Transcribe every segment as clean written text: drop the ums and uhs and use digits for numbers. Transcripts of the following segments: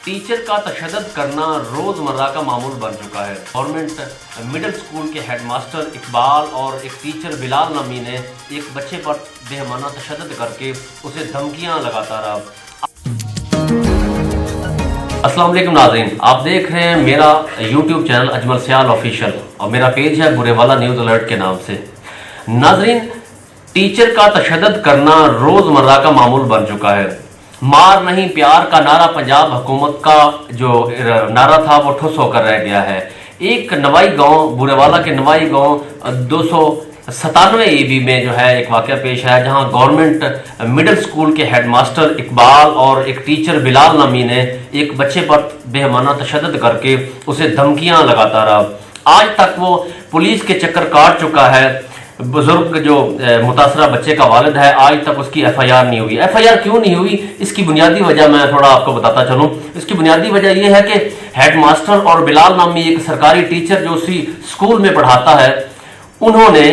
Teacher का तशद्दुद करना रोज़मर्रा का मामूल बन चुका है। गवर्नमेंट मिडिल स्कूल के हेडमास्टर इकबाल और एक टीचर बिलाल नामी ने एक बच्चे पर बेहमाना तशद्दुद करके उसे धमकियां लगाता रहा। अस्सलाम वालेकुम नाज़रीन, आप देख रहे हैं मेरा YouTube चैनल अजमल सियाल ऑफिशियल और मेरा पेज है बुरेवाला न्यूज़ अलर्ट के नाम से। नाज़रीन, टीचर का तशद्दुद करना रोज़मर्रा का मामूल बन चुका है। मार नहीं प्यार का नारा पंजाब हुकूमत का जो नारा था वो ठुस होकर रह गया है। एक नवाई गांव, बुरेवाला के नवाई गांव 297 EB में जो है एक वाक़या पेश है, जहां गवर्नमेंट मिडिल स्कूल के हेडमास्टर इकबाल और एक टीचर बिलाल नामी ने एक बच्चे पर बेहमाना तशद्दुद करके उसे धमकियां लगाता रहा। आज तक वो पुलिस के चक्कर काट चुका है। बुजुर्ग जो मुतासरा बच्चे का वालिद है, आज तक उसकी FIR नहीं हुई। FIR क्यों नहीं हुई, इसकी बुनियादी वजह मैं थोड़ा आपको बताता चलूं। इसकी बुनियादी वजह यह है कि हेडमास्टर और बिलाल नामी एक सरकारी टीचर जो उसी स्कूल में पढ़ाता है, उन्होंने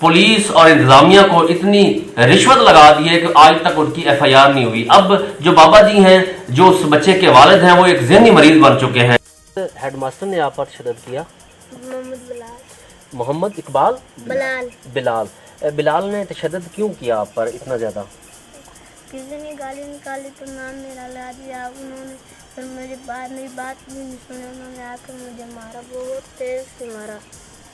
पुलिस और इंतजामिया को इतनी रिश्वत लगा दी है कि आज तक उनकी FIR नहीं हुई। अब जो बाबा जी हैं, जो उस बच्चे के वालिद हैं, वो एक ज़हनी मरीज बन चुके हैं। हेडमास्टर ने आप पर तशद्दुद किया? मोहम्मद इकबाल बिलाल ने तशद्दुद क्यों किया आप पर इतना ज़्यादा? किसी ने गाली निकाली तो नाम मेरा ला दिया उन्होंने, फिर मेरी बात भी नहीं सुनी, उन्होंने आकर मुझे मारा, बहुत तेज से मारा।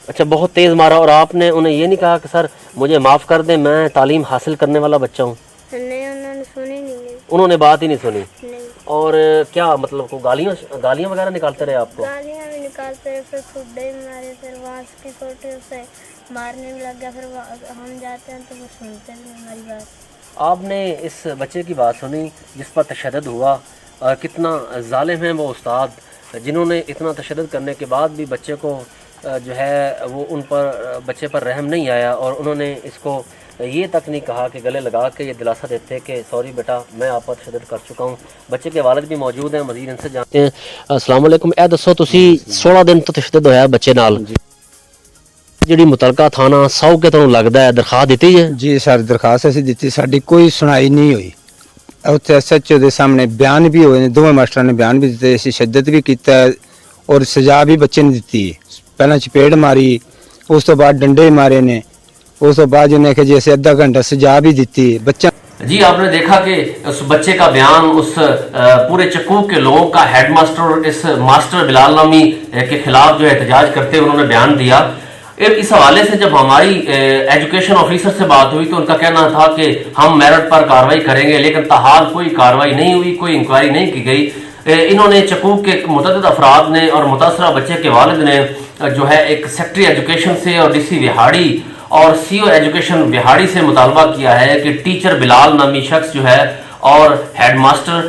अच्छा, बहुत तेज़ मारा। और आपने उन्हें ये नहीं कहा कि सर मुझे माफ़ कर दें, मैं तालीम हासिल करने वाला बच्चा हूँ? नहीं, उन्होंने सुनी नहीं। उन्होंने बात ही नहीं सुनी? नहीं। और क्या मतलब को गालियाँ वगैरह निकालते रहे आपको? गालियाँ भी निकालते रहे, फिर खुड्डे भी मारे, फिर वहाँ की कोटे से मारने भी लग गया। फिर हम जाते हैं तो वो सुनते नहीं हमारी बात। आपने इस बच्चे की बात सुनी जिस पर तशद्दुद हुआ, कितना जालिम है वो उस्ताद जिन्होंने इतना तशद्दुद करने के बाद भी बच्चे को जो है वो उन पर बच्चे पर रहम नहीं आया, और उन्होंने इसको ये तक नहीं कहा कि गले लगा के ये दिलासा देते कि सॉरी बेटा, मैं आप पर तशद्दुद कर चुका हूँ। बच्चे के वालिद भी मौजूद हैं, मज़ीद इनसे जानते हैं। अस्सलाम वालेकुम। ए दसो, तुसी 16 दिन तो तशद्दुद होया बच्चे नाल, ਜਿਹੜੀ ਮੁਤਲਕਾ ਥਾਣਾ ਸੌ ਕੇ ਤੁਹਾਨੂੰ ਲੱਗਦਾ ਹੈ ਦਰਖਾਸਤ ਦਿੱਤੀ ਹੈ? ਜੀ ਸਰ, ਦਰਖਾਸਤ ਅਸੀਂ ਦਿੱਤੀ, ਸਾਡੀ ਕੋਈ ਸੁਣਾਈ ਨਹੀਂ ਹੋਈ। ਉੱਥੇ SHO ਦੇ ਸਾਹਮਣੇ ਬਿਆਨ ਵੀ ਹੋਏ ਨੇ, ਦੋਵੇਂ ਮਾਸਟਰਾਂ ਨੇ ਬਿਆਨ ਵੀ ਦਿੱਤੇ, ਅਸੀਂ ਸ਼ਿੱਦਤ ਵੀ ਕੀਤਾ ਔਰ ਸਜ਼ਾ ਵੀ ਬੱਚੇ ਨੇ ਦਿੱਤੀ ਹੈ। ਪਹਿਲਾਂ ਚਪੇੜ ਮਾਰੀ, ਉਸ ਤੋਂ ਬਾਅਦ ਡੰਡੇ ਮਾਰੇ ਨੇ, ਉਸ ਤੋਂ ਬਾਅਦ ਉਹਨੇ ਕਿ ਜੀ ਅਸੀਂ ਅੱਧਾ ਘੰਟਾ ਸਜ਼ਾ भी ਦਿੱਤੀ बच्चा। जी, आपने देखा कि उस बच्चे का बयान, उस पूरे चक्कूक के लोगों का हेडमास्टर और इस मास्टर बिलाल नामी के खिलाफ जो एहतजाज करते हुए उन्होंने बयान दिया। इस हवाले से जब हमारी एजुकेशन ऑफिसर से बात हुई तो उनका कहना था कि हम मेरिट पर कार्रवाई करेंगे, लेकिन ताहाल कोई कार्रवाई नहीं हुई, कोई इंक्वायरी नहीं की गई। इन्होंने चक्कूक के मुतअद्दिद अफराद ने और मुतासरा बच्चे के वालिद ने जो है एक सेक्रेटरी एजुकेशन से और DC विहाड़ी और CO एजुकेशन विहाड़ी से मुतालबा किया है कि टीचर बिलाल नामी शख्स जो है और headmaster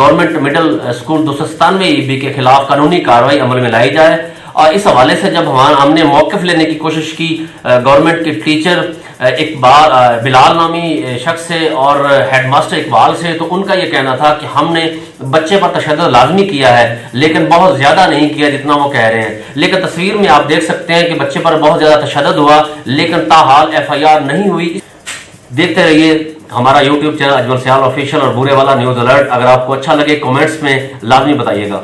government middle school 297 EB के खिलाफ कानूनी कार्रवाई अमल में लाई जाए। और इस हवाले से जब हमने मौक़िफ़ लेने की कोशिश की गवर्नमेंट के टीचर बिलाल नामी शख्स से और हेडमास्टर इकबाल से, तो उनका ये कहना था कि हमने बच्चे पर तशद्दुद लाजमी किया है, लेकिन बहुत ज़्यादा नहीं किया जितना वो कह रहे हैं। लेकिन तस्वीर में आप देख सकते हैं कि बच्चे पर बहुत ज़्यादा तशद्दुद हुआ, लेकिन ताहाल FIR नहीं हुई। देखते रहिए हमारा YouTube चैनल अजमल सियाल ऑफिशियल और बुरेवाला न्यूज़ अलर्ट। अगर आपको अच्छा लगे कमेंट्स में लाजमी बताइएगा।